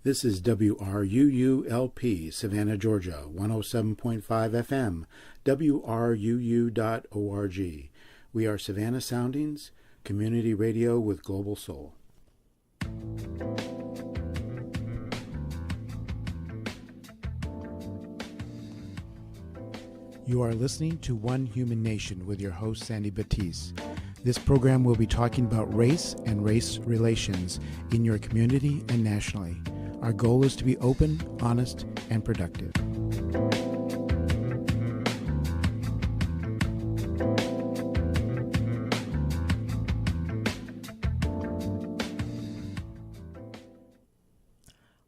This is WRUULP, Savannah, Georgia, 107.5 FM, WRUU.org. We are Savannah Soundings, community radio with global soul. You are listening to One Human Nation with your host, Sandy Batiste. This program will be talking about race and race relations in your community and nationally. Our goal is to be open, honest, and productive.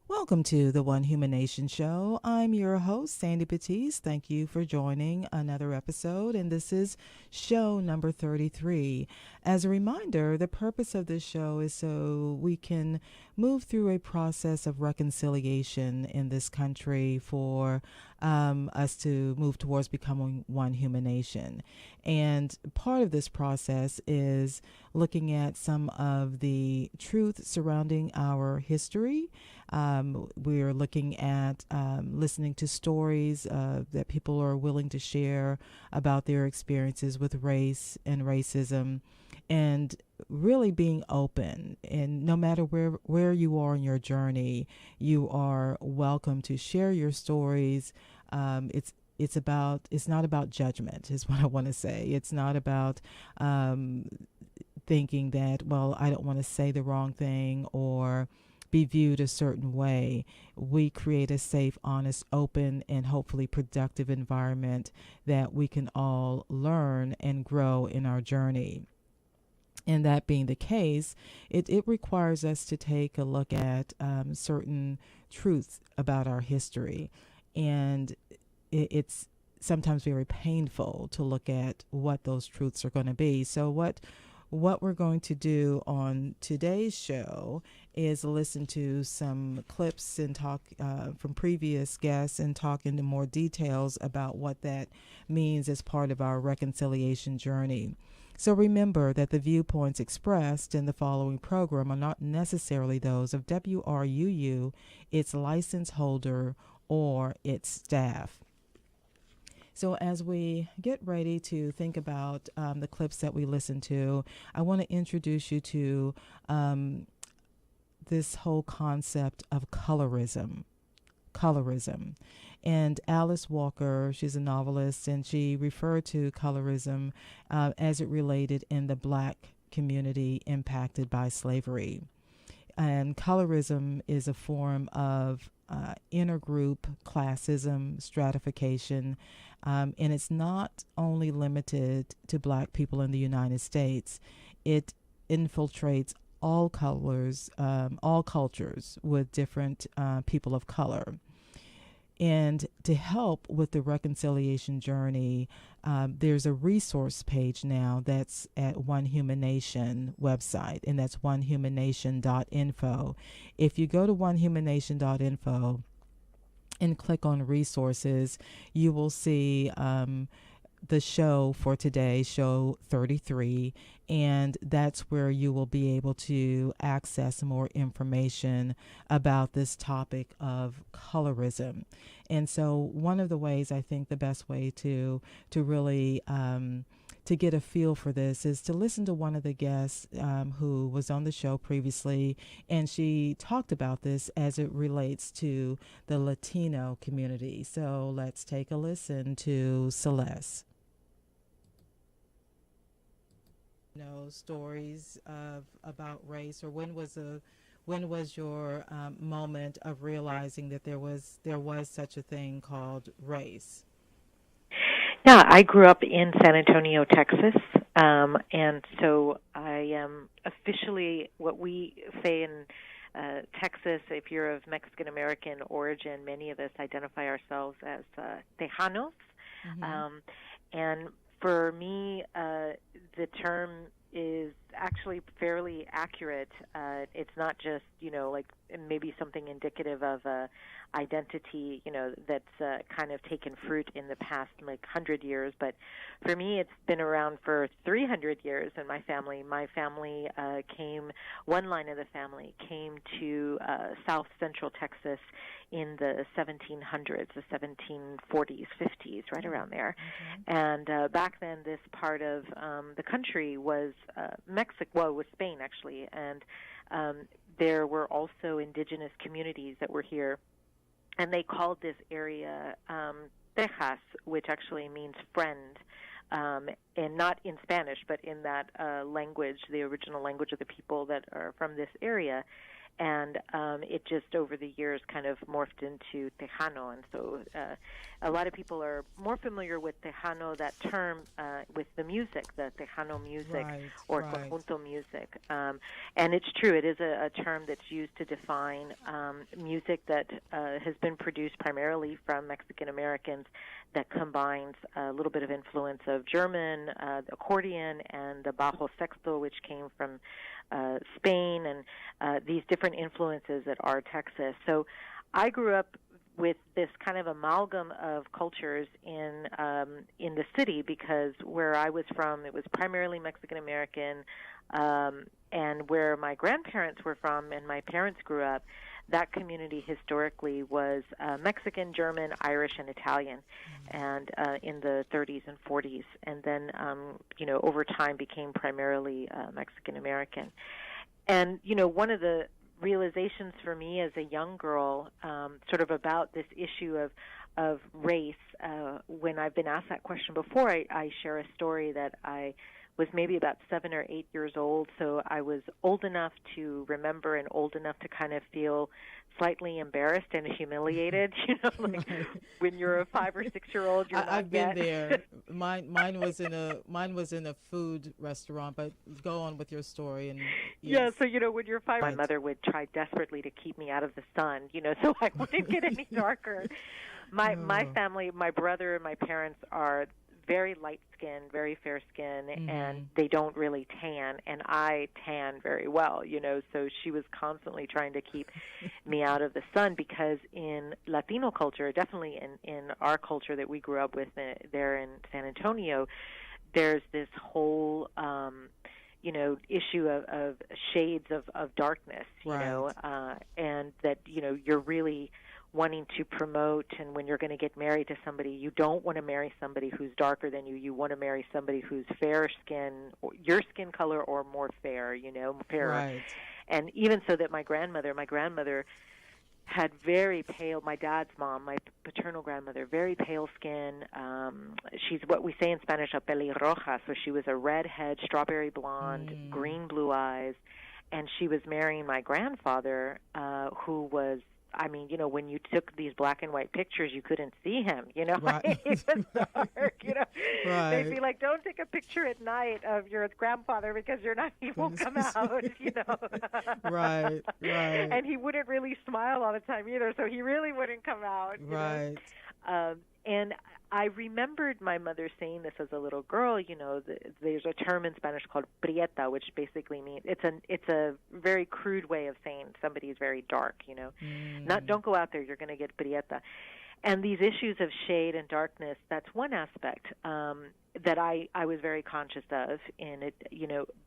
Welcome to the One Human Nation Show. I'm your host, Sandy Batiste. Thank you for joining another episode, and this is show number 33. As a reminder, the purpose of this show is so we can move through a process of reconciliation in this country for us to move towards becoming one human nation. And part of this process is looking at some of the truth surrounding our history. We're looking at listening to stories that people are willing to share about their experiences with race and racism, and really being open. And no matter where you are in your journey, you are welcome to share your stories. It's not about judgment, is what I want to say. It's not about thinking that, well, I don't want to say the wrong thing or be viewed a certain way. We create a safe, honest, open, and hopefully productive environment that we can all learn and grow in our journey. And that being the case, it requires us to take a look at certain truths about our history. And it's sometimes very painful to look at what those truths are going to be. So what we're going to do on today's show is listen to some clips and talk from previous guests and talk into more details about what that means as part of our reconciliation journey. So remember that the viewpoints expressed in the following program are not necessarily those of WRUU, its license holder, or its staff. So as we get ready to think about the clips that we listen to, I want to introduce you to this whole concept of colorism. And Alice Walker, she's a novelist, and she referred to colorism as it related in the Black community impacted by slavery. And colorism is a form of intergroup classism, stratification, and it's not only limited to Black people in the United States. It infiltrates all colors, all cultures with different people of color. And to help with the reconciliation journey, there's a resource page now that's at One Human Nation website, and that's onehumannation.info. If you go to onehumannation.info and click on resources, you will see the show for today, show 33, and that's where you will be able to access more information about this topic of colorism. And so one of the ways, I think the best way to really to get a feel for this is to listen to one of the guests who was on the show previously, and she talked about this as it relates to the Latino community. So let's take a listen to Celeste. Stories about race, or when was your moment of realizing that there was such a thing called race? Yeah, I grew up in San Antonio, Texas, and so I am officially what we say in Texas. If you're of Mexican-American origin, many of us identify ourselves as Tejanos, and for me, the term is actually fairly accurate. It's not just, like maybe something indicative of a identity, that's kind of taken fruit in the past, like 100 years. But for me, it's been around for 300 years in my family. My family one line of the family came to South Central Texas in the 1700s, the 1740s, 50s, right around there. And back then, this part of the country was Mexico, well, it was Spain, actually, and there were also indigenous communities that were here, and they called this area Tejas, which actually means friend, and not in Spanish, but in that language, the original language of the people that are from this area. And it just over the years kind of morphed into Tejano. And so a lot of people are more familiar with Tejano, that term, with the music, the Tejano music, or conjunto music. And it's true, it is a term that's used to define music that has been produced primarily from Mexican Americans that combines a little bit of influence of German, the accordion, and the bajo sexto, which came from Spain, and these different influences that are Texas. So I grew up with this kind of amalgam of cultures in the city, because where I was from, it was primarily Mexican American, and where my grandparents were from and my parents grew up, that community historically was Mexican, German, Irish, and Italian, and in the 30s and 40s, and then over time became primarily Mexican American. And one of the realizations for me as a young girl, sort of about this issue of race, when I've been asked that question before, I share a story that I was maybe about 7 or 8 years old, so I was old enough to remember and old enough to kind of feel slightly embarrassed and humiliated. Like when you're a 5 or 6 year old, you're not I've been yet. there. Mine was in a food restaurant. But go on with your story. And yes. Yeah, so when you're 5, my mother would try desperately to keep me out of the sun, so I wouldn't get any darker. My family, my brother and my parents are very light-skinned, very fair-skinned, and they don't really tan, and I tan very well, so she was constantly trying to keep me out of the sun, because in Latino culture, definitely in our culture that we grew up with there in San Antonio, there's this whole issue of shades of darkness, and that, you're really wanting to promote, and when you're going to get married to somebody, you don't want to marry somebody who's darker than you. You want to marry somebody who's fair skin, or your skin color, or more fair, fairer. Right. And even so that my grandmother had very pale, my dad's mom, my paternal grandmother, very pale skin. She's what we say in Spanish, a pelirroja, so she was a redhead, strawberry blonde, green blue eyes, and she was marrying my grandfather, who was, when you took these black and white pictures, you couldn't see him, Right. He was dark, Right. They'd be like, don't take a picture at night of your grandfather because he won't come out, Right, right. And he wouldn't really smile all the time either, so he really wouldn't come out. Right. And I remembered my mother saying this as a little girl. There's a term in Spanish called prieta, which basically means it's a very crude way of saying somebody is very dark. Don't go out there; you're going to get prieta. And these issues of shade and darkness, that's one aspect that I was very conscious of in it.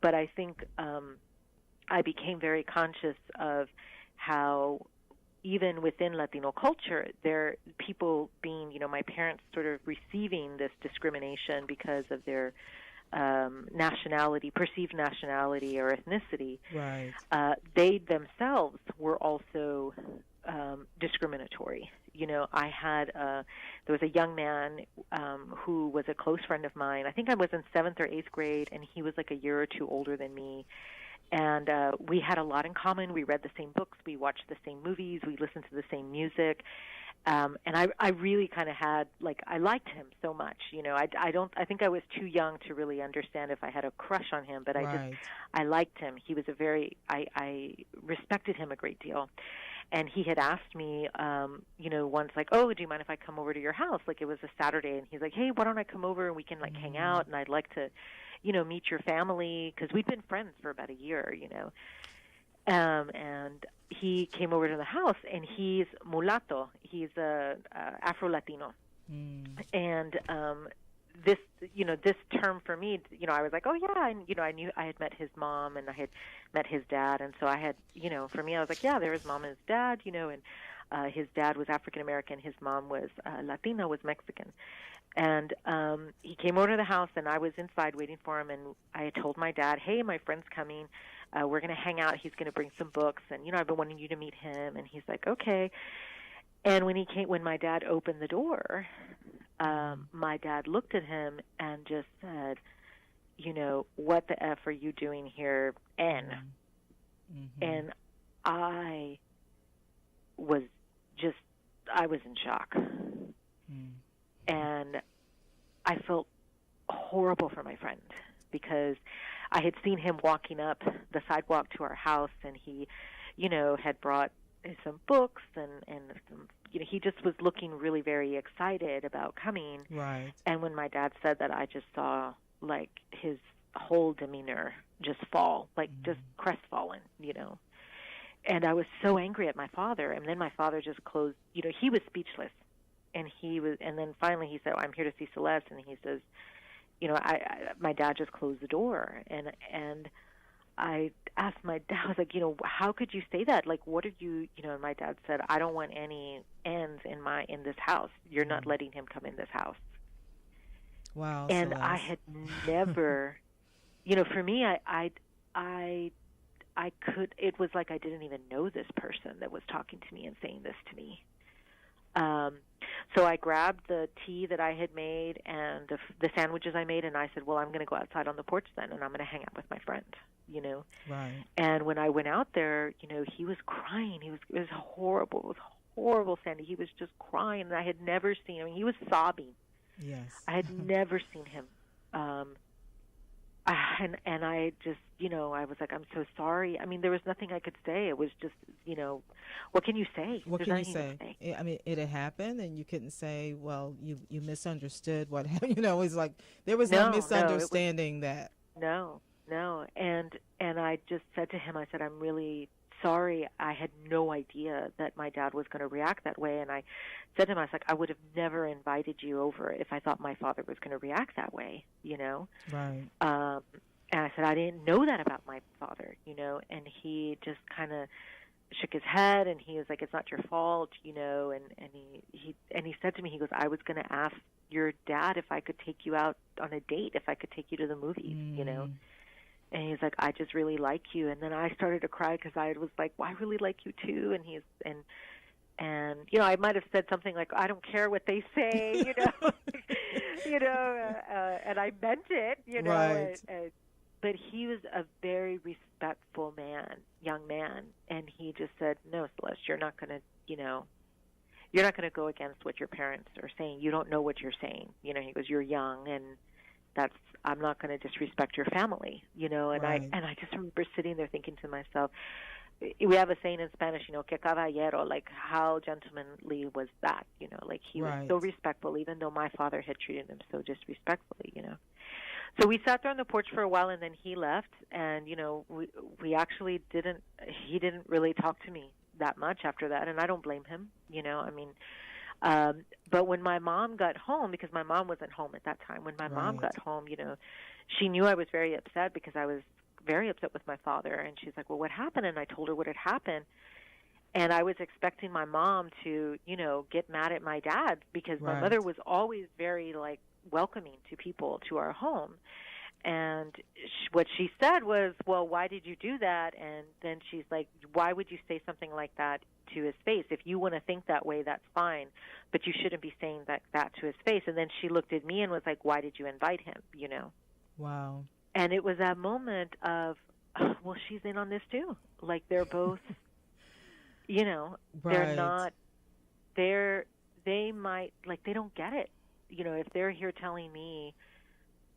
But I think I became very conscious of how, even within Latino culture, there people being, my parents sort of receiving this discrimination because of their nationality, perceived nationality or ethnicity. Right. They themselves were also discriminatory. I had there was a young man who was a close friend of mine. I think I was in 7th or 8th grade, and he was like a year or two older than me. And we had a lot in common. We read the same books. We watched the same movies. We listened to the same music. And I really kind of had, I liked him so much. I think I was too young to really understand if I had a crush on him, but I liked him. He was I respected him a great deal. And he had asked me, once, oh, do you mind if I come over to your house? It was a Saturday, and he's like, hey, why don't I come over and we can, hang out, and I'd like to, meet your family, because we'd been friends for about a year, and he came over to the house, and he's mulatto. He's a Afro-Latino. And this term for me, I was like, oh yeah, and I knew I had met his mom and I had met his dad, and so I had, for me, I was like, yeah, there was mom and his dad, and his dad was African American, his mom was Latina, was Mexican, and he came over to the house, and I was inside waiting for him, and I had told my dad, hey, my friend's coming, we're going to hang out, he's going to bring some books, and I've been wanting you to meet him, and he's like, okay. And when my dad opened the door, my dad looked at him and just said, what the F are you doing here, N? And I was in shock. And I felt horrible for my friend, because I had seen him walking up the sidewalk to our house, and he, had brought some books and some, he just was looking really very excited about coming. Right. And when my dad said that, I just saw like his whole demeanor just fall, like just crestfallen, And I was so angry at my father, and then my father just closed, he was speechless. And then finally he said, I'm here to see Celeste, and he says, my dad just closed the door, and I asked my dad, I was like, how could you say that? Like, what are you, and my dad said, I don't want any ends in this house. You're not letting him come in this house. Wow. And Celeste. I had never, for me, I could, it was like I didn't even know this person that was talking to me and saying this to me. So I grabbed the tea that I had made and the sandwiches I made, and I said, well, I'm going to go outside on the porch then, and I'm going to hang out with my friend, Right. And when I went out there, he was crying. It was horrible. It was horrible, Sandy. He was just crying, and I had never seen him. He was sobbing. Yes. I had never seen him. And I just, I was like, I'm so sorry. I mean, there was nothing I could say. It was just, what can you say? What There's can you say? I mean, it had happened, and you couldn't say, well, you misunderstood what happened. It's like there was no misunderstanding that. No. And I just said to him, I said, I'm really sorry. I had no idea that my dad was going to react that way. And I said to him, I was like, I would have never invited you over if I thought my father was going to react that way, Right. And I said, I didn't know that about my father, and he just kind of shook his head, and he was like, it's not your fault, and he said to me, he goes, I was going to ask your dad if I could take you out on a date, if I could take you to the movies, And he's like, I just really like you. And then I started to cry because I was like, well, I really like you too. And I might have said something like, I don't care what they say, and I meant it, Right. But he was a very respectful young man, and he just said, no, Celeste, you're not going to go against what your parents are saying. You don't know what you're saying. He goes, you're young, and I'm not going to disrespect your family, and Right. I just remember sitting there thinking to myself, we have a saying in Spanish, que caballero, like how gentlemanly was that, like he was Right. so respectful, even though my father had treated him so disrespectfully, So we sat there on the porch for a while, and then he left, and, we actually he didn't really talk to me that much after that, and I don't blame him, but when my mom got home, because my mom wasn't home at that time, when my mom Right. got home, she knew I was very upset because I was very upset with my father, and she's like, well, what happened? And I told her what had happened, and I was expecting my mom to, get mad at my dad, because my Right. mother was always very, like, welcoming to people to our home. And what she said was, well, why did you do that? And then she's like, why would you say something like that to his face? If you want to think that way, that's fine, but you shouldn't be saying that to his face. And then she looked at me and was like, why did you invite him, Wow. And it was that moment of, well, she's in on this too. Like, they're both, they're Right. not, they might, like, they don't get it. If they're here telling me,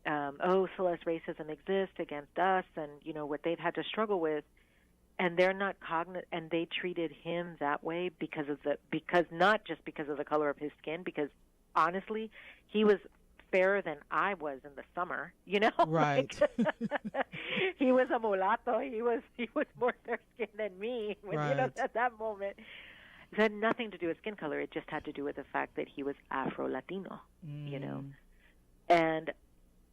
oh, Celeste, racism exists against us, and, what they've had to struggle with, and they're not cognizant, and they treated him that way because not just because of the color of his skin, because honestly, he was fairer than I was in the summer, Right. He was a mulatto. He was more fair skinned than me when, Right. at that moment. It had nothing to do with skin color. It just had to do with the fact that he was Afro-Latino, And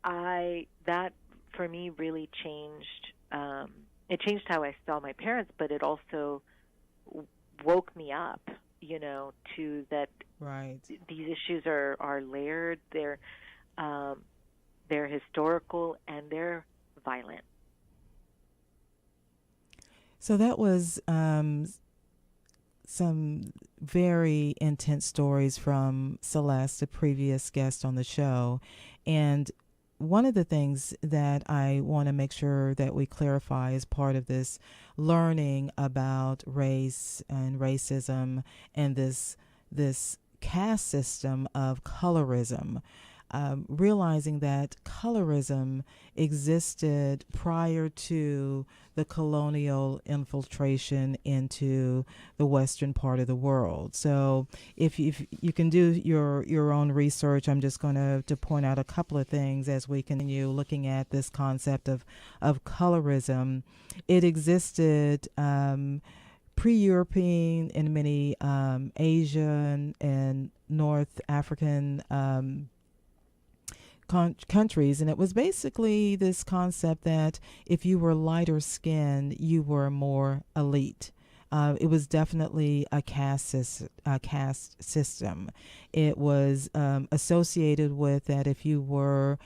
that for me really changed, it changed how I saw my parents, but it also woke me up, to that. Right. These issues are layered, they're historical, and they're violent. So that was some very intense stories from Celeste, the previous guest on the show. And one of the things that I want to make sure that we clarify as part of this learning about race and racism and this caste system of colorism, realizing that colorism existed prior to the colonial infiltration into the western part of the world. So if you can do your own research, I'm just going to point out a couple of things as we continue looking at this concept of colorism. It existed pre-European in many Asian and North African countries, and it was basically this concept that if you were lighter skinned, you were more elite. It was definitely a caste system. It was associated with that if you were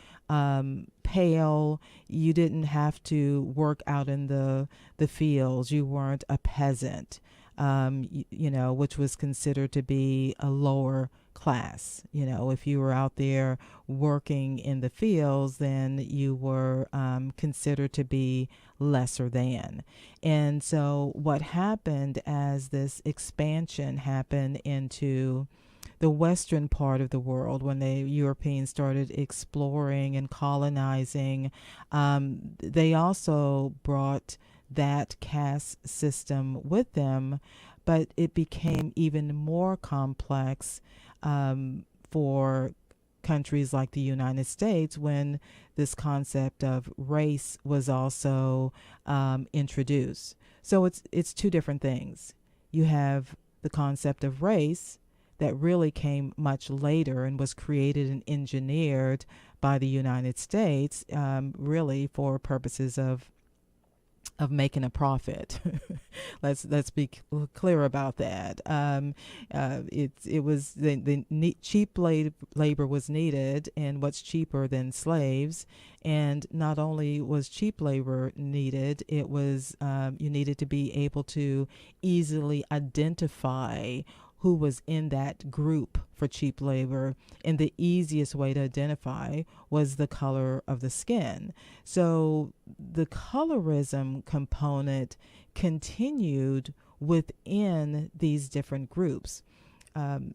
pale, you didn't have to work out in the fields. You weren't a peasant, which was considered to be a lower class. If you were out there working in the fields, then you were considered to be lesser than. And so what happened as this expansion happened into the western part of the world, when the Europeans started exploring and colonizing, they also brought that caste system with them, but it became even more complex for countries like the United States when this concept of race was also introduced. So it's two different things. You have the concept of race that really came much later and was created and engineered by the United States, really for purposes of making a profit. Let's be clear about that. It was the cheap labor was needed, and what's cheaper than slaves? And not only was cheap labor needed, it was you needed to be able to easily identify who was in that group for cheap labor, and the easiest way to identify was the color of the skin. So the colorism component continued within these different groups.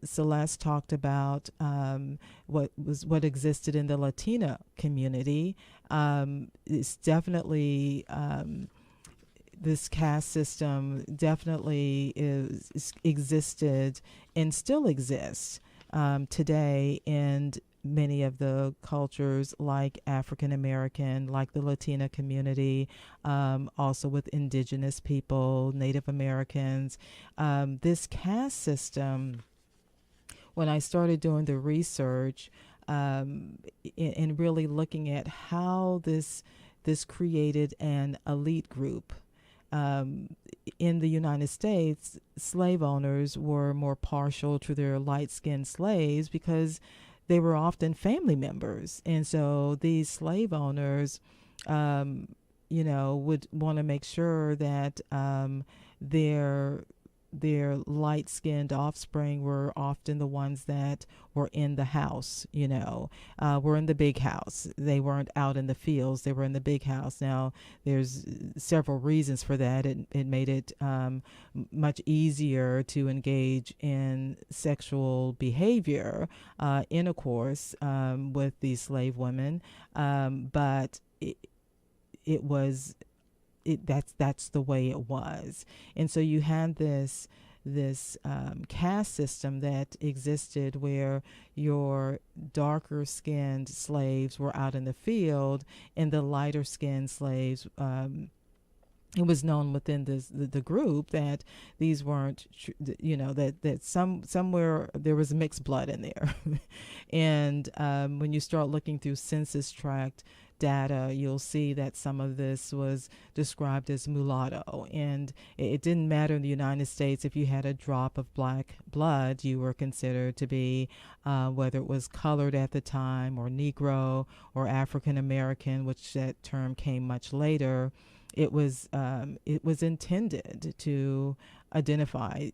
Celeste talked about what existed in the Latina community. It's definitely this caste system definitely existed and still exists today in many of the cultures, like African American, like the Latina community, also with indigenous people, Native Americans. This caste system, when I started doing the research and really looking at how this created an elite group. In the United States, slave owners were more partial to their light-skinned slaves because they were often family members. And so these slave owners, would want to make sure that their light-skinned offspring were often the ones that were in the house, were in the big house. They weren't out in the fields. They were in the big house. Now, there's several reasons for that. It made it much easier to engage in sexual behavior, intercourse with these slave women, but it was... that's the way it was. And so you had this this caste system that existed where your darker skinned slaves were out in the field and the lighter skinned slaves, it was known within the group that these weren't, that somewhere there was mixed blood in there. And when you start looking through census tract data, you'll see that some of this was described as mulatto. And it didn't matter in the United States if you had a drop of black blood, you were considered to be, whether it was colored at the time or Negro or African American, which that term came much later. It was intended to identify,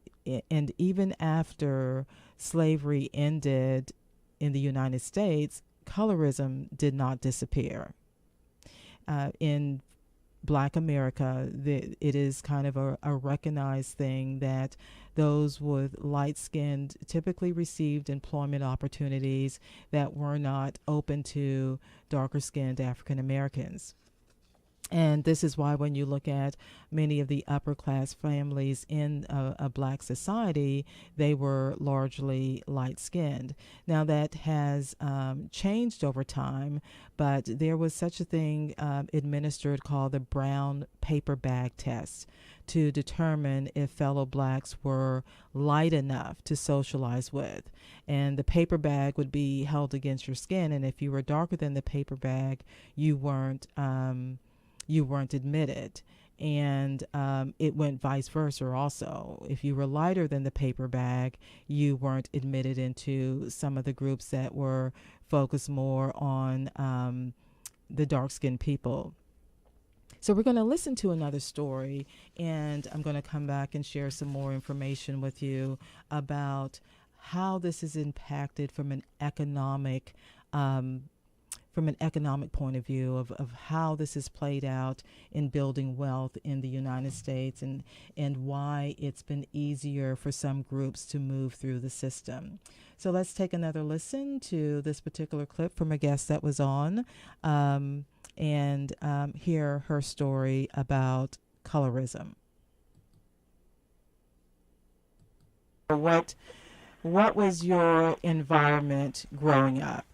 and even after slavery ended in the United States, colorism did not disappear. In Black America, it is kind of a recognized thing that those with light-skinned typically received employment opportunities that were not open to darker-skinned African Americans. And this is why when you look at many of the upper class families in a black society, they were largely light skinned. Now that has changed over time, but there was such a thing administered called the brown paper bag test to determine if fellow blacks were light enough to socialize with. And the paper bag would be held against your skin, and if you were darker than the paper bag, you weren't admitted. And it went vice versa also. If you were lighter than the paper bag, you weren't admitted into some of the groups that were focused more on the dark-skinned people. So we're going to listen to another story, and I'm going to come back and share some more information with you about how this is impacted from an economic point of view of how this has played out in building wealth in the United States, and why it's been easier for some groups to move through the system. So let's take another listen to this particular clip from a guest that was on, and hear her story about colorism. What was your environment growing up?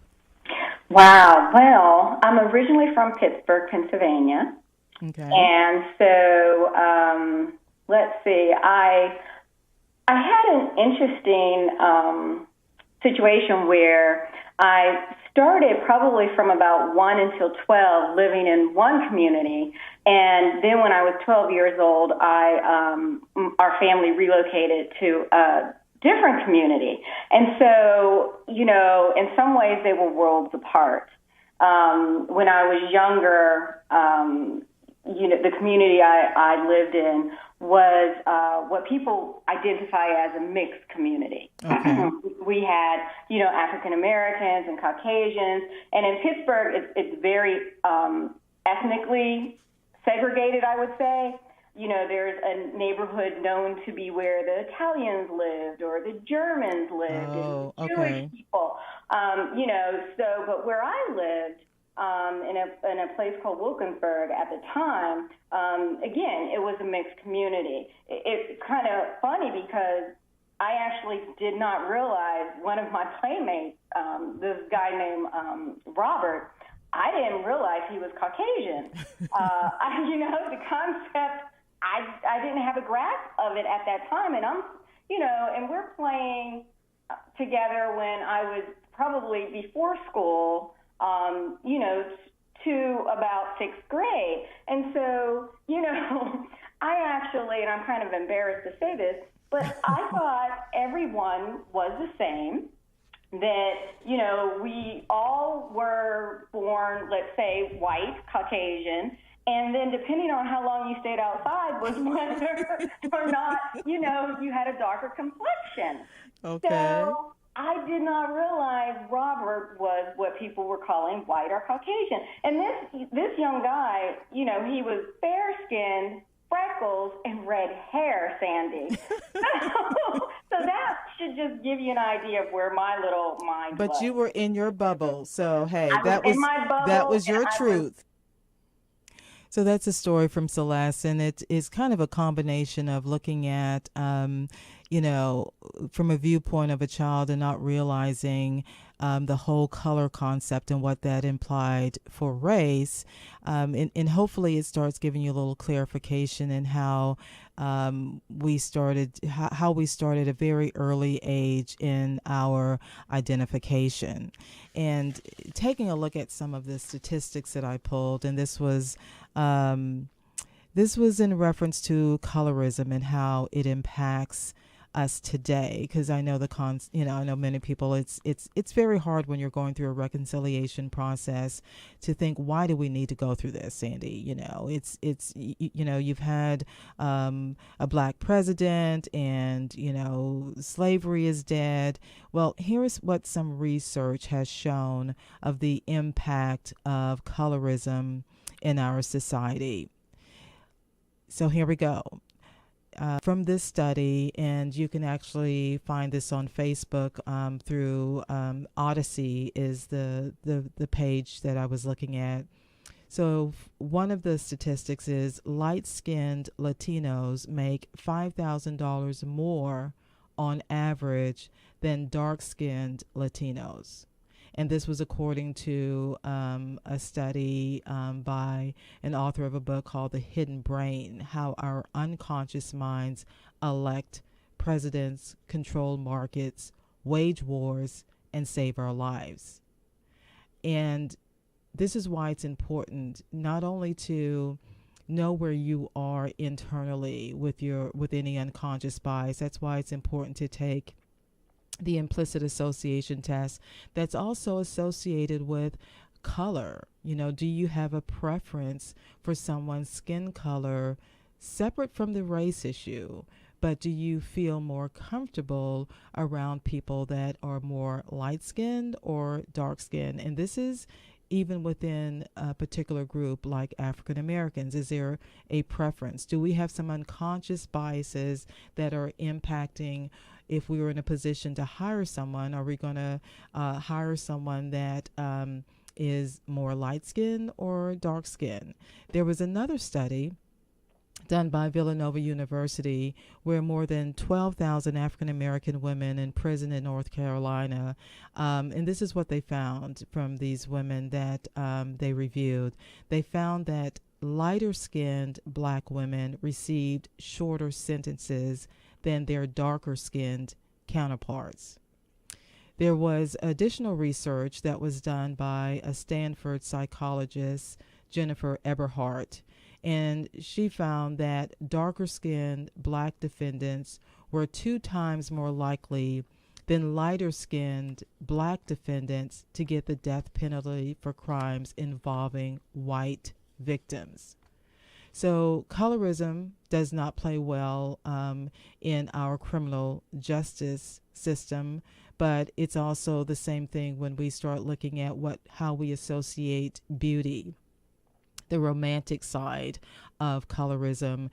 Wow. Well, I'm originally from Pittsburgh, Pennsylvania. Okay. And so, let's see, I had an interesting situation where I started probably from about 1 until 12 living in one community. And then when I was 12 years old, our family relocated to a different community. And so, in some ways they were worlds apart. When I was younger, the community I lived in was what people identify as a mixed community. Okay. We had, African Americans and Caucasians. And in Pittsburgh, it's very ethnically segregated, I would say. There's a neighborhood known to be where the Italians lived or the Germans lived, and Jewish people. But where I lived, in a place called Wilkinsburg at the time, again, it was a mixed community. It's kind of funny because I actually did not realize one of my playmates, this guy named Robert, I didn't realize he was Caucasian. The concept, I didn't have a grasp of it at that time. And and we're playing together when I was probably before school, to about 6th grade. And so, I actually, and I'm kind of embarrassed to say this, but I thought everyone was the same, that, we all were born, let's say, white, Caucasian, and then depending on how long you stayed outside was whether or not, you had a darker complexion. Okay. So I did not realize Robert was what people were calling white or Caucasian. And this young guy, he was fair-skinned, freckles, and red hair, Sandy. So that should just give you an idea of where my little mind was. But you were in your bubble, so hey, that was your truth. So that's a story from Celeste, and it is kind of a combination of looking at, from a viewpoint of a child and not realizing the whole color concept and what that implied for race. And hopefully it starts giving you a little clarification in how we started a very early age in our identification. And taking a look at some of the statistics that I pulled, and this was in reference to colorism and how it impacts us today, because I know I know many people, it's very hard when you're going through a reconciliation process to think, why do we need to go through this, Sandy? You've had a black president, and slavery is dead. Well, here's what some research has shown of the impact of colorism in our society. So here we go. From this study, and you can actually find this on Facebook through Odyssey is the page that I was looking at. So one of the statistics is light-skinned Latinos make $5,000 more on average than dark-skinned Latinos. And this was according to a study by an author of a book called The Hidden Brain: How Our Unconscious Minds Elect Presidents, Control Markets, Wage Wars, and Save Our Lives. And this is why it's important not only to know where you are internally with any unconscious bias. That's why it's important to take the implicit association test that's also associated with color. Do you have a preference for someone's skin color separate from the race issue? But do you feel more comfortable around people that are more light-skinned or dark-skinned? And this is even within a particular group like African Americans. Is there a preference? Do we have some unconscious biases that are impacting? If we were in a position to hire someone, are we going to hire someone that is more light-skinned or dark-skinned? There was another study done by Villanova University where more than 12,000 African-American women in prison in North Carolina, and this is what they found from these women that they reviewed. They found that lighter-skinned black women received shorter sentences than their darker-skinned counterparts. There was additional research that was done by a Stanford psychologist, Jennifer Eberhardt, and she found that darker-skinned black defendants were 2 times more likely than lighter-skinned black defendants to get the death penalty for crimes involving white victims. So colorism does not play well in our criminal justice system, but it's also the same thing when we start looking at how we associate beauty, the romantic side of colorism,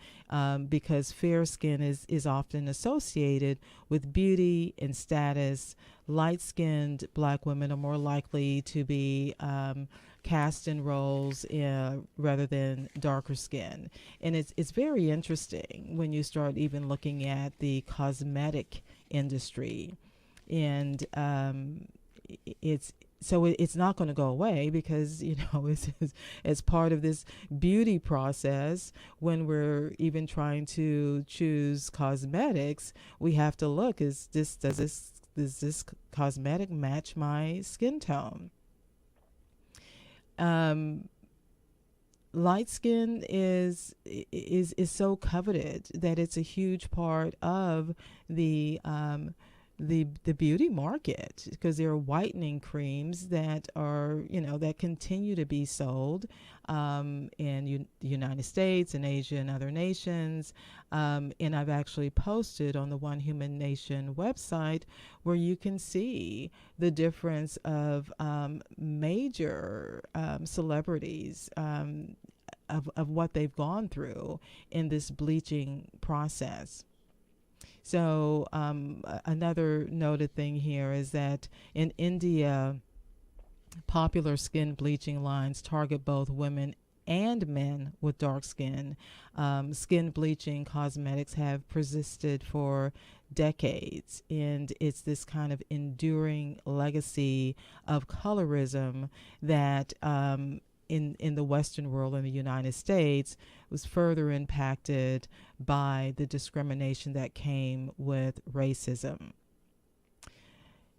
because fair skin is often associated with beauty and status. Light-skinned black women are more likely to be cast in roles rather than darker skin. And it's very interesting when you start even looking at the cosmetic industry. And it's not going to go away because, as part of this beauty process, when we're even trying to choose cosmetics, we have to look, does this cosmetic match my skin tone? Light skin is so coveted that it's a huge part of the beauty market, because there are whitening creams that are, that continue to be sold in the United States and Asia and other nations. And I've actually posted on the One Human Nation website where you can see the difference of major celebrities of what they've gone through in this bleaching process. So another noted thing here is that in India, popular skin bleaching lines target both women and men with dark skin. Skin bleaching cosmetics have persisted for decades, and it's this kind of enduring legacy of colorism that in the Western world, in the United States, was further impacted by the discrimination that came with racism.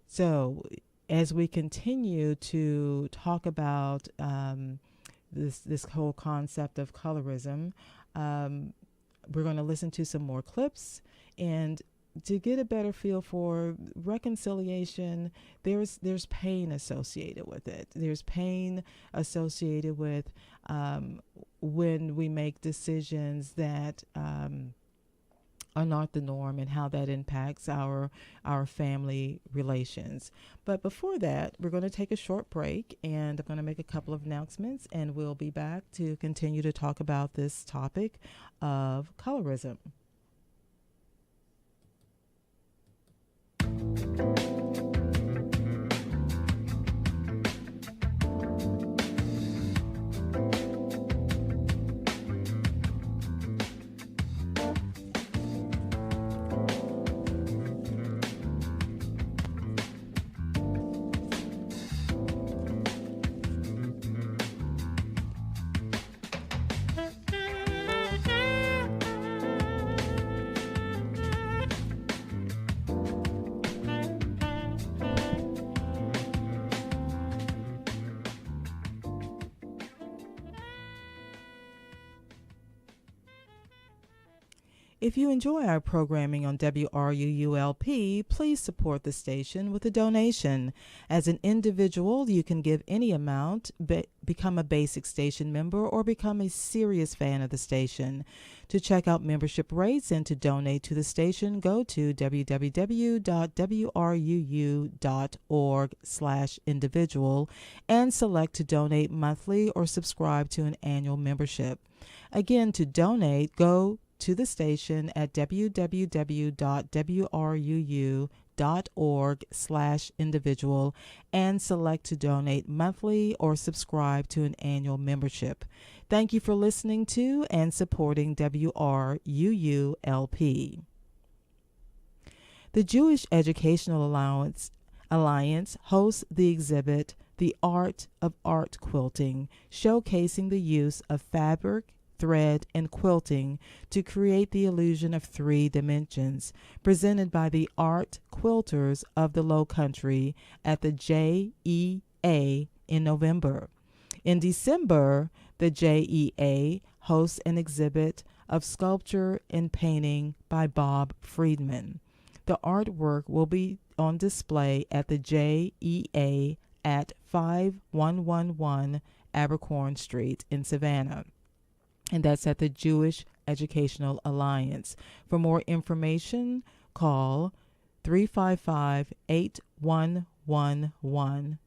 So as we continue to talk about this whole concept of colorism, we're going to listen to some more clips, and to get a better feel for reconciliation, there's pain associated with it. There's pain associated with when we make decisions that are not the norm, and how that impacts our family relations. But before that, we're going to take a short break, and I'm going to make a couple of announcements, and we'll be back to continue to talk about this topic of colorism. If you enjoy our programming on WRUULP, please support the station with a donation. As an individual, you can give any amount, become a basic station member, or become a serious fan of the station. To check out membership rates and to donate to the station, go to www.wruu.org/individual and select to donate monthly or subscribe to an annual membership. Again, to donate, go to the station at www.wruu.org/individual and select to donate monthly or subscribe to an annual membership. Thank you for listening to and supporting WRUULP. The Jewish Educational Alliance hosts the exhibit The Art of Art Quilting, showcasing the use of fabric, thread, and quilting to create the illusion of three dimensions, presented by the art quilters of the Low Country at the JEA in November. In December, the JEA hosts an exhibit of sculpture and painting by Bob Friedman. The artwork will be on display at the JEA at 5111 Abercorn Street in Savannah. And that's at the Jewish Educational Alliance. For more information, call 355-8111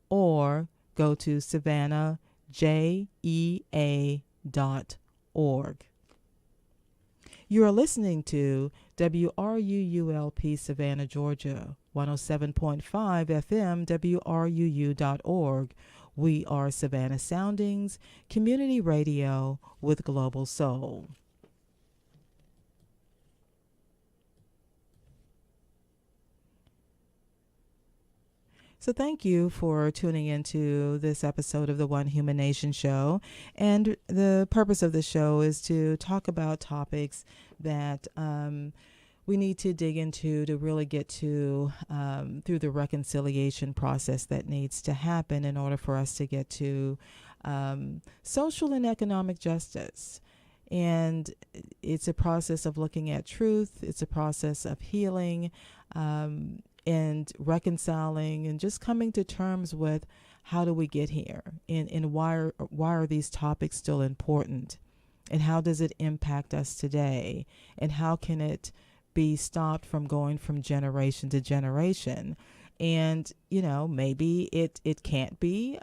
or go to savannahjea.org. You are listening to WRUULP Savannah, Georgia, 107.5 FM, WRUU.org. We are Savannah Soundings, community radio with global soul. So thank you for tuning into this episode of the One Human Nation show. And the purpose of the show is to talk about topics that we need to dig into to really get to through the reconciliation process that needs to happen in order for us to get to social and economic justice. And it's a process of looking at truth. It's a process of healing and reconciling and just coming to terms with how do we get here, and why are these topics still important, and how does it impact us today, and how can it be stopped from going from generation to generation. And maybe it can't be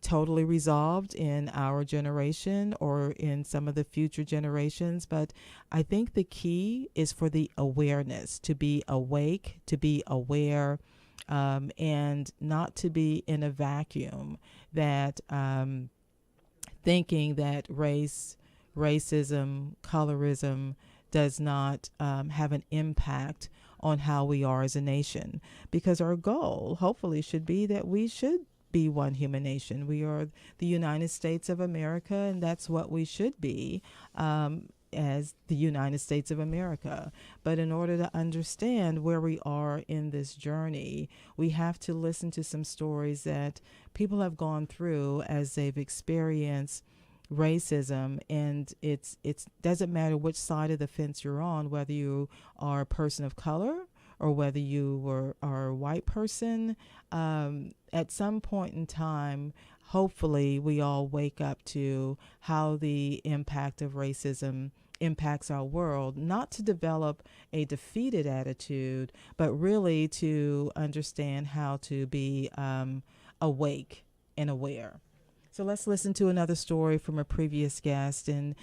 totally resolved in our generation or in some of the future generations, but I think the key is for the awareness, to be awake, to be aware, and not to be in a vacuum, that thinking that racism, colorism does not have an impact on how we are as a nation, because our goal hopefully should be that we should be one human nation. We are the United States of America, and that's what we should be, as the United States of America. But in order to understand where we are in this journey, we have to listen to some stories that people have gone through as they've experienced racism. And it doesn't matter which side of the fence you're on, whether you are a person of color or whether you are a white person. At some point in time, hopefully we all wake up to how the impact of racism impacts our world, not to develop a defeated attitude, but really to understand how to be awake and aware. So let's listen to another story from a previous guest, and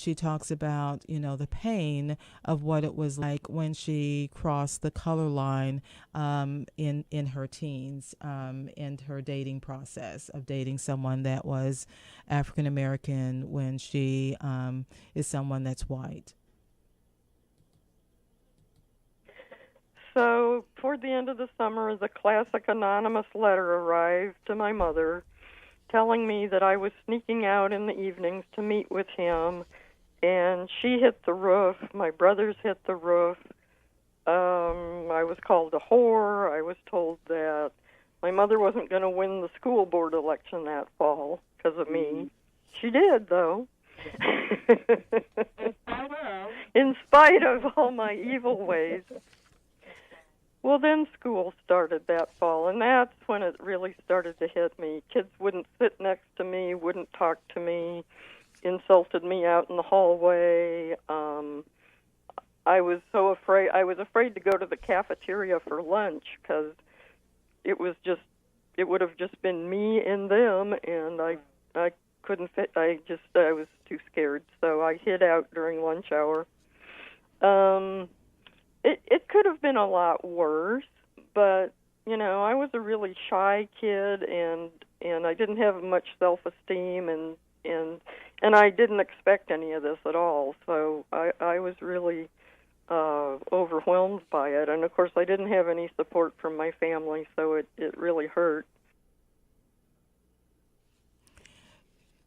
she talks about, the pain of what it was like when she crossed the color line in her teens, and her dating process of dating someone that was African American when she is someone that's white. So toward the end of the summer, the classic anonymous letter arrived to my mother, telling me that I was sneaking out in the evenings to meet with him, and she hit the roof, my brothers hit the roof. I was called a whore. I was told that my mother wasn't going to win the school board election that fall because of me. She did, though. In spite of all my evil ways. Well, then school started that fall, and that's when it really started to hit me. Kids wouldn't sit next to me, wouldn't talk to me, insulted me out in the hallway. I was so afraid. I was afraid to go to the cafeteria for lunch because it would have just been me and them, and I couldn't fit. I was too scared, so I hid out during lunch hour. It could have been a lot worse, but, I was a really shy kid, and I didn't have much self-esteem, and I didn't expect any of this at all, so I was really overwhelmed by it. And, of course, I didn't have any support from my family, so it really hurt.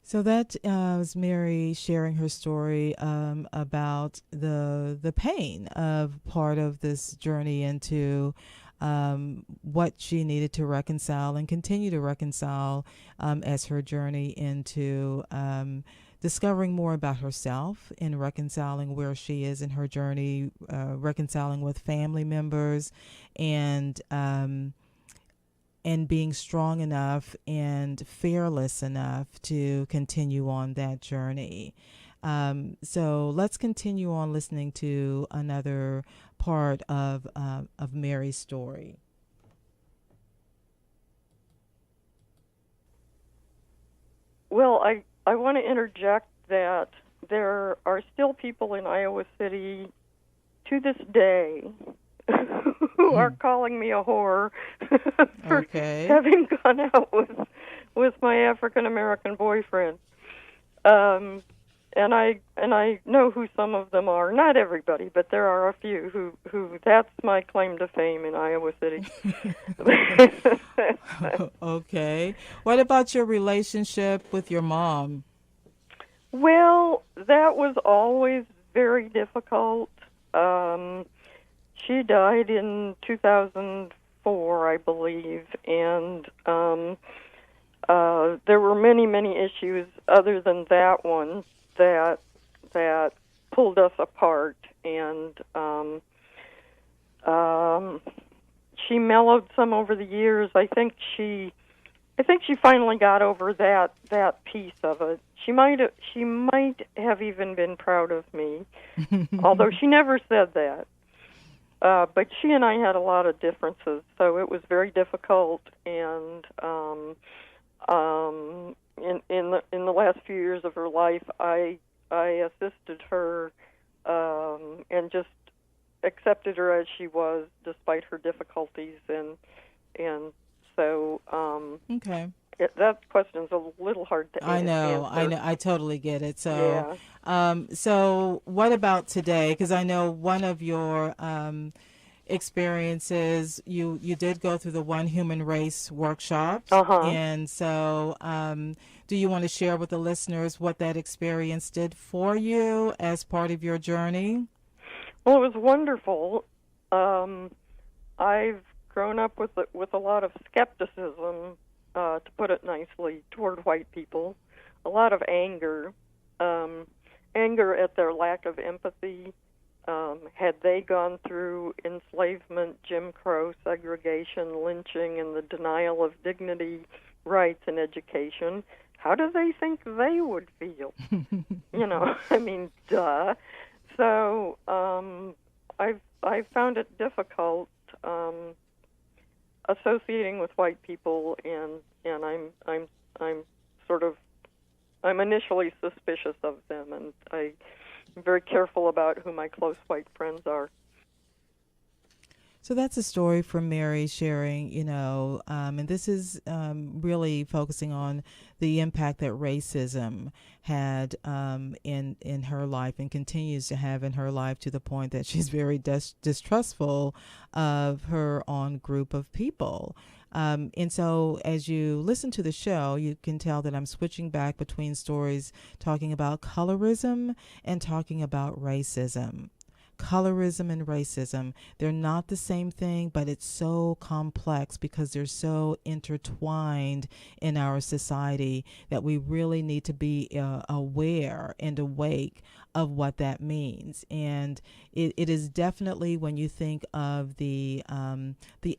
So that was Mary sharing her story about the pain of part of this journey into what she needed to reconcile and continue to reconcile as her journey into discovering more about herself and reconciling where she is in her journey, reconciling with family members, and being strong enough and fearless enough to continue on that journey. So let's continue on listening to another part of Mary's story. Well, I want to interject that there are still people in Iowa City to this day who are calling me a whore for having gone out with my African American boyfriend. And I know who some of them are. Not everybody, but there are a few who that's my claim to fame in Iowa City. Okay. What about your relationship with your mom? Well, that was always very difficult. She died in 2004, I believe, and there were many, many issues other than that one that pulled us apart, and she mellowed some over the years. I think she finally got over that piece of it. She might have even been proud of me, although she never said that. But she and I had a lot of differences, so it was very difficult. And in the last few years of her life, I assisted her and just accepted her as she was, despite her difficulties, and so okay. that question's a little hard to answer. I know. I totally get it. Yeah. So what about today? Because I know one of your experiences, you did go through the One Human Race workshops. Uh-huh. And so do you want to share with the listeners what that experience did for you as part of your journey? Well, it was wonderful. I've grown up with a lot of skepticism, to put it nicely, toward white people. A lot of anger at their lack of empathy. Had they gone through enslavement, Jim Crow, segregation, lynching, and the denial of dignity, rights, and education, how do they think they would feel? I mean, duh. So I've found it difficult associating with white people, and I'm initially suspicious of them, and I'm very careful about who my close white friends are. So that's a story from Mary sharing, and this is really focusing on the impact that racism had in her life and continues to have in her life, to the point that she's very distrustful of her own group of people. And so as you listen to the show, you can tell that I'm switching back between stories talking about colorism and talking about racism. Colorism and racism, they're not the same thing, but it's so complex because they're so intertwined in our society that we really need to be aware and awake of what that means. And it is definitely, when you think of the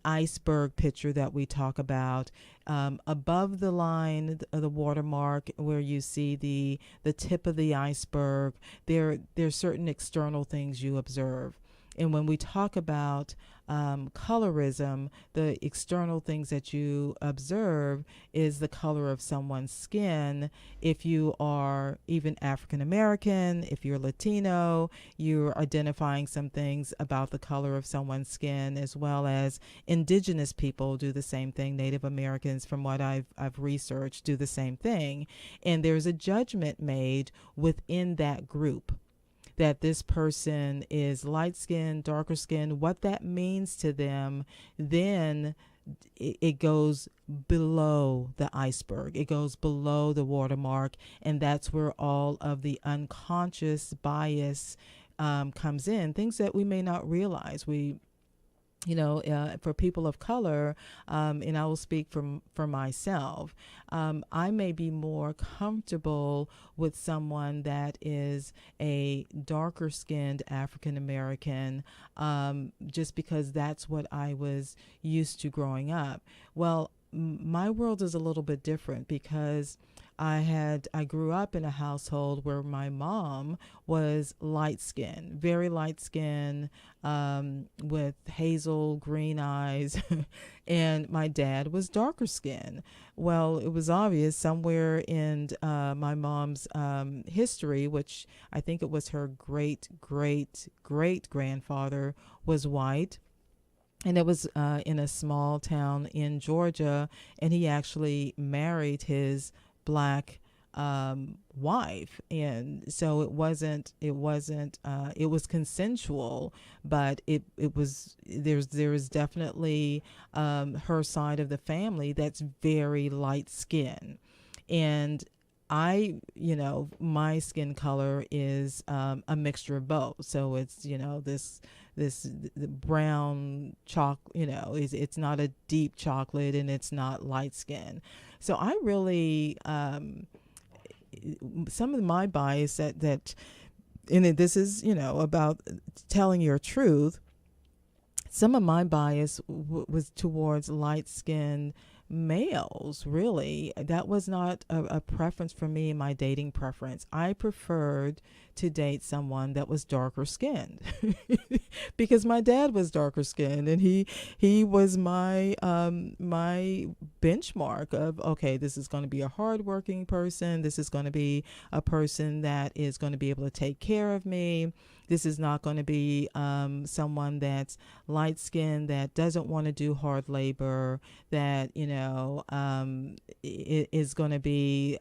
iceberg picture that we talk about, above the line, the watermark, where you see the tip of the iceberg, there's certain external things you observe. And when we talk about colorism, the external things that you observe is the color of someone's skin. If you are even African American, if you're Latino, you're identifying some things about the color of someone's skin, as well as indigenous people do the same thing. Native Americans, from what I've researched, do the same thing. And there's a judgment made within that group that this person is light-skinned, darker skinned, what that means to them. Then it goes below the iceberg. It goes below the watermark, and that's where all of the unconscious bias comes in, things that we may not realize. For people of color, and I will speak for myself, I may be more comfortable with someone that is a darker skinned African American, just because that's what I was used to growing up. Well, my world is a little bit different because I grew up in a household where my mom was light skinned, very light skinned, with hazel green eyes, and my dad was darker skinned. Well, it was obvious somewhere in my mom's history, which I think it was her great grandfather was white. And it was in a small town in Georgia, and he actually married his black wife, and so it was consensual, but it was there is definitely her side of the family that's very light skinned, and my skin color is a mixture of both. So it's the brown it's not a deep chocolate, and it's not light skin. So I really some of my bias that and this is about telling your truth. Some of my bias was towards light skinned males. Really, that was not a preference for me in my dating preference. I preferred to date someone that was darker skinned because my dad was darker skinned, and he was my my benchmark of, okay, this is going to be a hardworking person. This is going to be a person that is going to be able to take care of me. This is not going to be someone that's light skinned, that doesn't want to do hard labor, that, is going to be,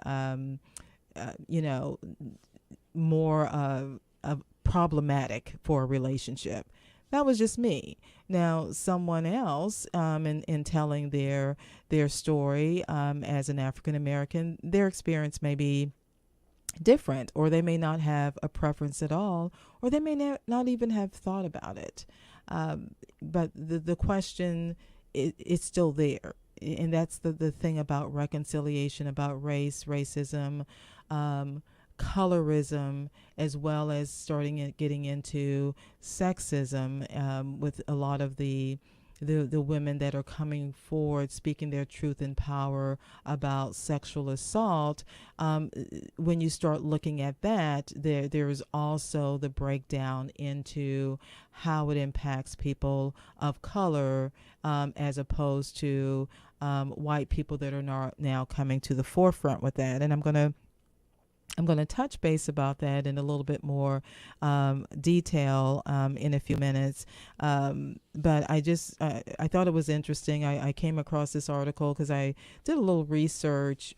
more problematic for a relationship. That was just me. Now, someone else, in telling their story as an African American, their experience may be different, or they may not have a preference at all, or they may not even have thought about it. But the question is still there. And that's the thing about reconciliation, about racism, colorism, as well as getting into sexism, with a lot of the women that are coming forward speaking their truth in power about sexual assault. When you start looking at that, there's also the breakdown into how it impacts people of color, as opposed to white people that are now coming to the forefront with that. And I'm going to touch base about that in a little bit more detail in a few minutes. But I thought it was interesting. I came across this article because I did a little research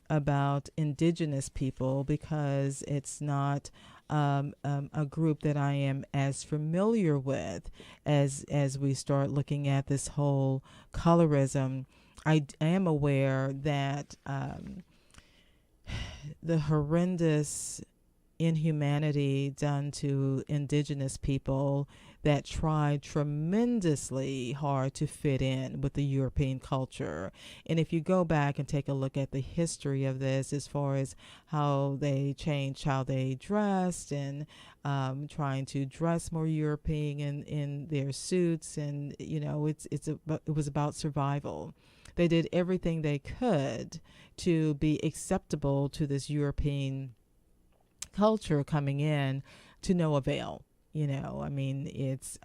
about indigenous people, because it's not a group that I am as familiar with as we start looking at this whole colorism. I am aware that the horrendous inhumanity done to indigenous people that tried tremendously hard to fit in with the European culture. And if you go back and take a look at the history of this, as far as how they changed how they dressed, and trying to dress more European in their suits, and it was about survival. They did everything they could to be acceptable to this European culture coming in, to no avail. It's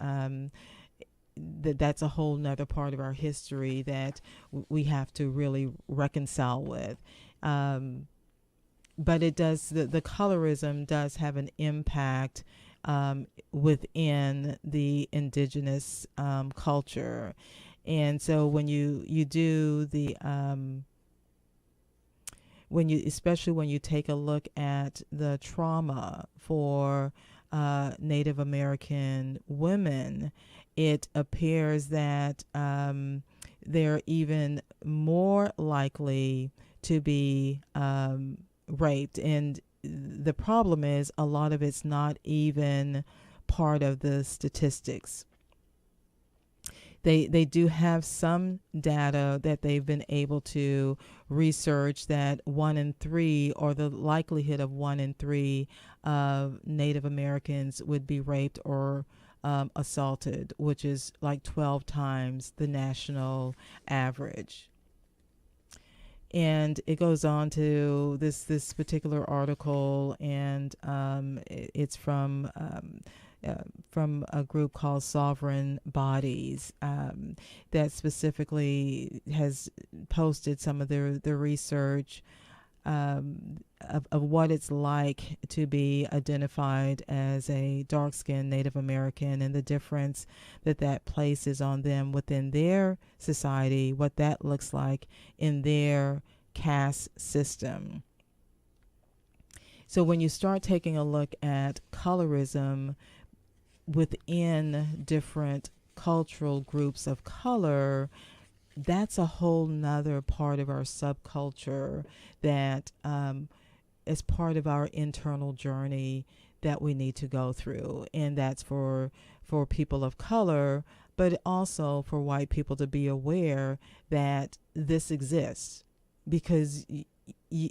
that's a whole nother part of our history that we have to really reconcile with. But it does, the colorism does have an impact within the indigenous culture. And so when you do the especially when you take a look at the trauma for Native American women, it appears that they're even more likely to be raped. And the problem is, a lot of it's not even part of the statistics. They do have some data that they've been able to research, that 1 in 3, or the likelihood of 1 in 3 Native Americans would be raped or assaulted, which is like 12 times the national average. And it goes on to this particular article, and it's from a group called Sovereign Bodies, that specifically has posted some of the research of what it's like to be identified as a dark-skinned Native American, and the difference that places on them within their society, what that looks like in their caste system. So when you start taking a look at colorism within different cultural groups of color, that's a whole nother part of our subculture that is part of our internal journey that we need to go through. And that's for people of color, but also for white people to be aware that this exists, because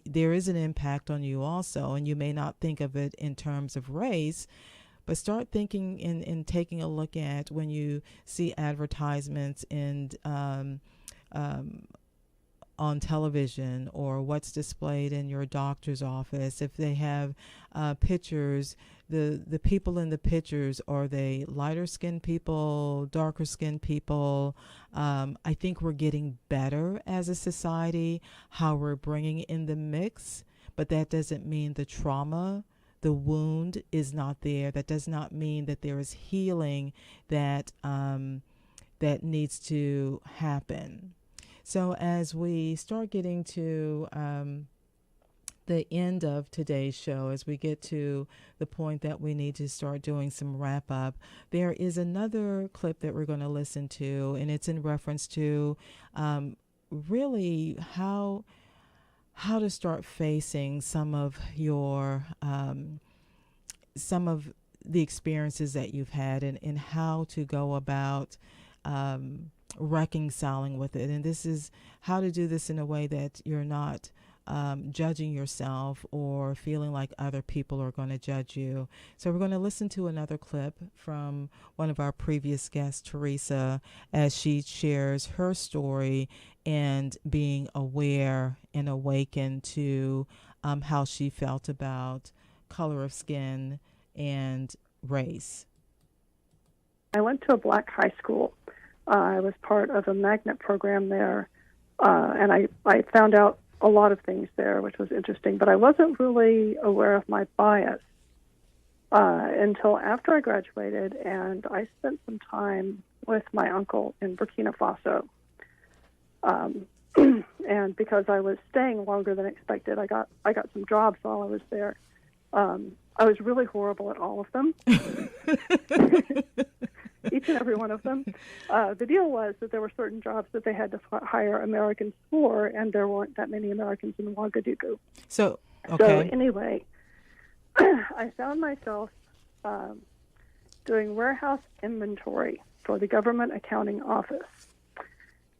there is an impact on you also. And you may not think of it in terms of race, but start thinking and taking a look at when you see advertisements and on television or what's displayed in your doctor's office. If they have pictures, the people in the pictures, are they lighter skinned people, darker skinned people? I think we're getting better as a society how we're bringing in the mix, but that doesn't mean the trauma, the wound is not there. That does not mean that there is healing that that needs to happen. So as we start getting to the end of today's show, as we get to the point that we need to start doing some wrap up, there is another clip that we're going to listen to, and it's in reference to really how to start facing some of your some of the experiences that you've had, and how to go about reconciling with it. And this is how to do this in a way that you're not judging yourself or feeling like other people are going to judge you. So we're going to listen to another clip from one of our previous guests, Teresa, as she shares her story and being aware and awakened to how she felt about color of skin and race. I went to a black high school. I was part of a magnet program there, and I found out a lot of things there, which was interesting, but I wasn't really aware of my bias until after I graduated, and I spent some time with my uncle in Burkina Faso. And because I was staying longer than expected, I got some jobs while I was there. I was really horrible at all of them. Each and every one of them. The deal was that there were certain jobs that they had to hire Americans for, and there weren't that many Americans in Ouagadougou. So anyway, I found myself doing warehouse inventory for the government accounting office.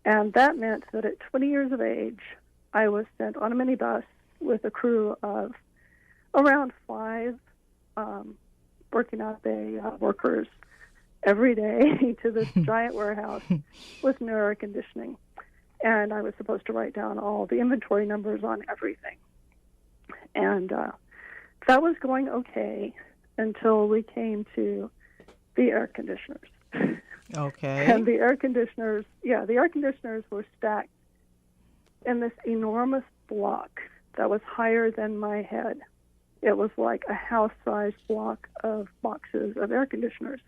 And that meant that at 20 years of age, I was sent on a minibus with a crew of around 5 Burkina workers every day to this giant warehouse with no air conditioning. And I was supposed to write down all the inventory numbers on everything. And that was going okay until we came to the air conditioners. Okay. And the air conditioners were stacked in this enormous block that was higher than my head. It was like a house-sized block of boxes of air conditioners.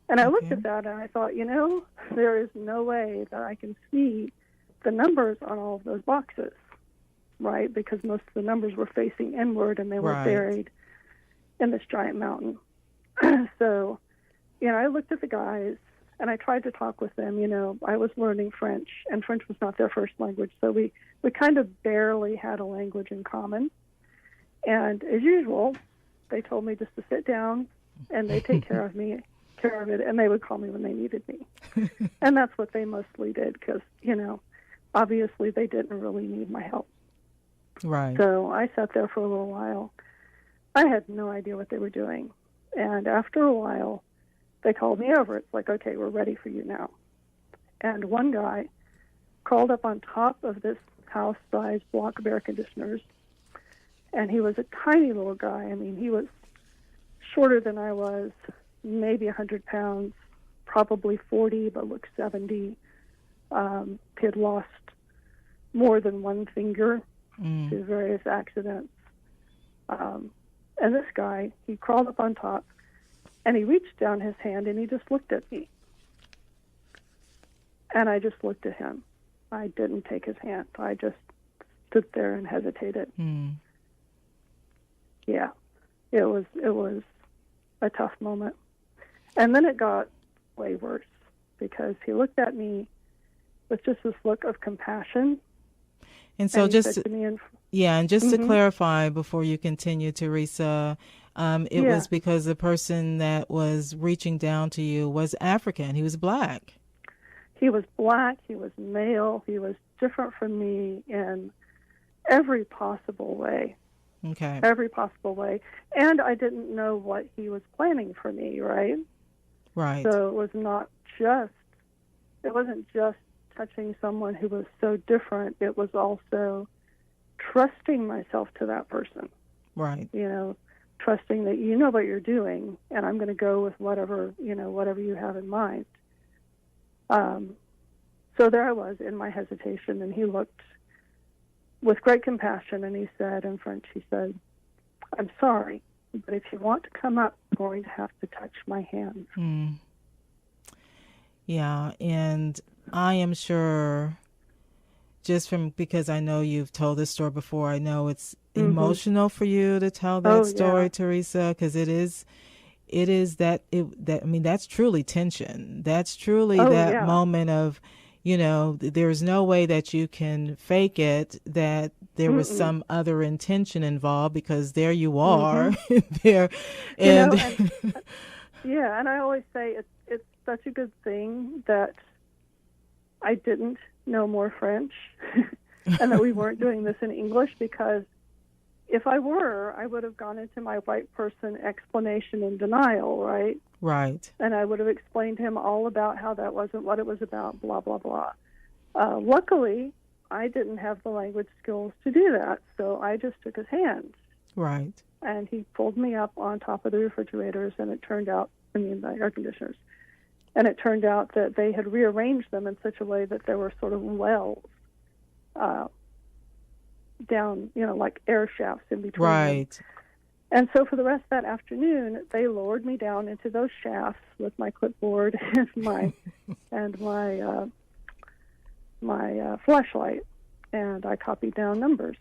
And I looked at that and I thought, there is no way that I can see the numbers on all of those boxes, right? Because most of the numbers were facing inward and they were buried in this giant mountain. So, I looked at the guys and I tried to talk with them. I was learning French, and French was not their first language, so we kind of barely had a language in common. And as usual, they told me just to sit down and they'd take care of it, and they would call me when they needed me. And that's what they mostly did because, obviously they didn't really need my help. Right. So I sat there for a little while. I had no idea what they were doing. And after a while, they called me over. It's like, okay, we're ready for you now. And one guy crawled up on top of this house-sized block of air conditioners, and he was a tiny little guy. I mean, he was shorter than I was, maybe 100 pounds, probably 40, but looked 70. He had lost more than one finger to various accidents. And this guy, he crawled up on top, and he reached down his hand, and he just looked at me. And I just looked at him. I didn't take his hand. I just stood there and hesitated. Yeah, it was a tough moment. And then it got way worse because he looked at me with just this look of compassion. And so and just to clarify before you continue, Teresa, it was because the person that was reaching down to you was African. He was black. He was black. He was male. He was different from me in every possible way. Okay. Every possible way. And I didn't know what he was planning for me, right? Right. So it wasn't just touching someone who was so different, it was also trusting myself to that person. Right. You know, trusting that you know what you're doing, and I'm going to go with whatever you have in mind. So there I was in my hesitation, and he looked with great compassion, and he said in French, he said, "I'm sorry, but if you want to come up, you're going to have to touch my hands." Mm. Yeah, and I am sure, just because I know you've told this story before, I know it's emotional for you to tell that story, Teresa, because it is that I mean, that's truly tension. That's truly that moment of, there's no way that you can fake it, that there was some other intention involved, because there you are there. And, and I always say it's such a good thing that I didn't know more French and that we weren't doing this in English, because if I were, I would have gone into my white person explanation and denial, right? Right. And I would have explained to him all about how that wasn't what it was about, blah, blah, blah. Luckily, I didn't have the language skills to do that, so I just took his hands. Right. And he pulled me up on top of the refrigerators, and it turned out, the air conditioners, and it turned out that they had rearranged them in such a way that there were sort of wells down, like air shafts in between. Right. Them. And so for the rest of that afternoon, they lowered me down into those shafts with my clipboard and my flashlight, and I copied down numbers.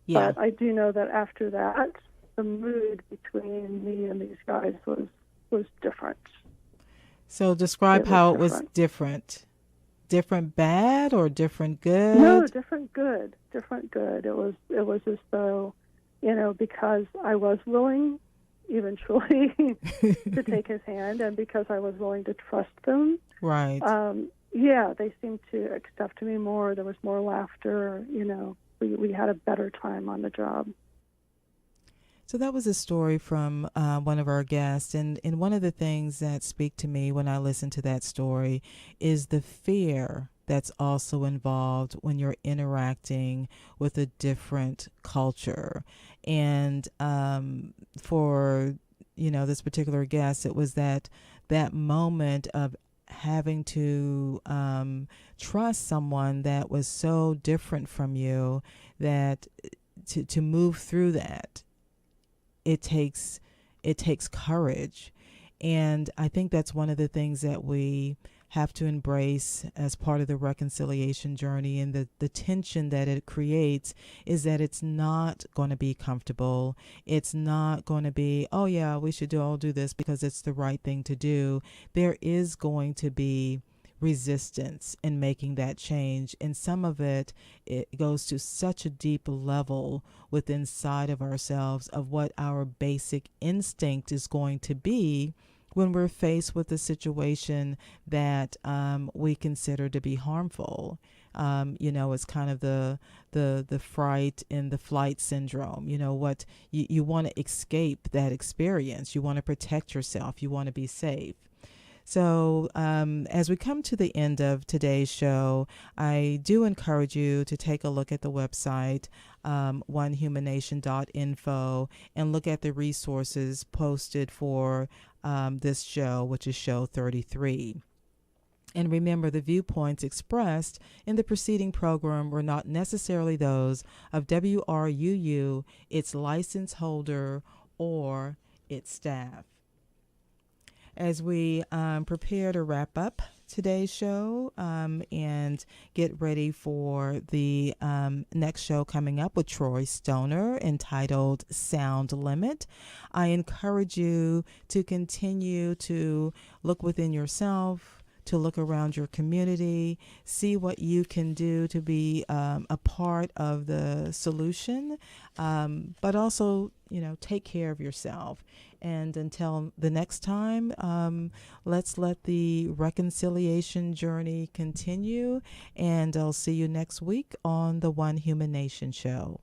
Yeah. But I do know that after that, the mood between me and these guys was different. So describe how it was different. Different bad or different good? No, different good. Different good. It was as though, because I was willing eventually to take his hand, and because I was willing to trust them. Right. They seemed to accept me more. There was more laughter. We had a better time on the job. So that was a story from one of our guests, and one of the things that speak to me when I listen to that story is the fear that's also involved when you're interacting with a different culture. And for this particular guest, it was that moment of having to trust someone that was so different from you, that to move through that, it takes courage. And I think that's one of the things that we have to embrace as part of the reconciliation journey, and the tension that it creates is that it's not going to be comfortable. It's not going to be, oh yeah, we should all do this because it's the right thing to do. There is going to be resistance in making that change, and some of it goes to such a deep level within inside of ourselves of what our basic instinct is going to be when we're faced with a situation that we consider to be harmful. It's kind of the fright and the flight syndrome. What you want to escape that experience. You want to protect yourself. You want to be safe. So as we come to the end of today's show, I do encourage you to take a look at the website, onehumannation.info, and look at the resources posted for this show, which is show 33. And remember, the viewpoints expressed in the preceding program were not necessarily those of WRUU, its license holder, or its staff. As we prepare to wrap up today's show and get ready for the next show coming up with Troy Stoner, entitled Sound Limit, I encourage you to continue to look within yourself, to look around your community, see what you can do to be a part of the solution, but also, take care of yourself. And until the next time, let's let the reconciliation journey continue, and I'll see you next week on the One Human Nation show.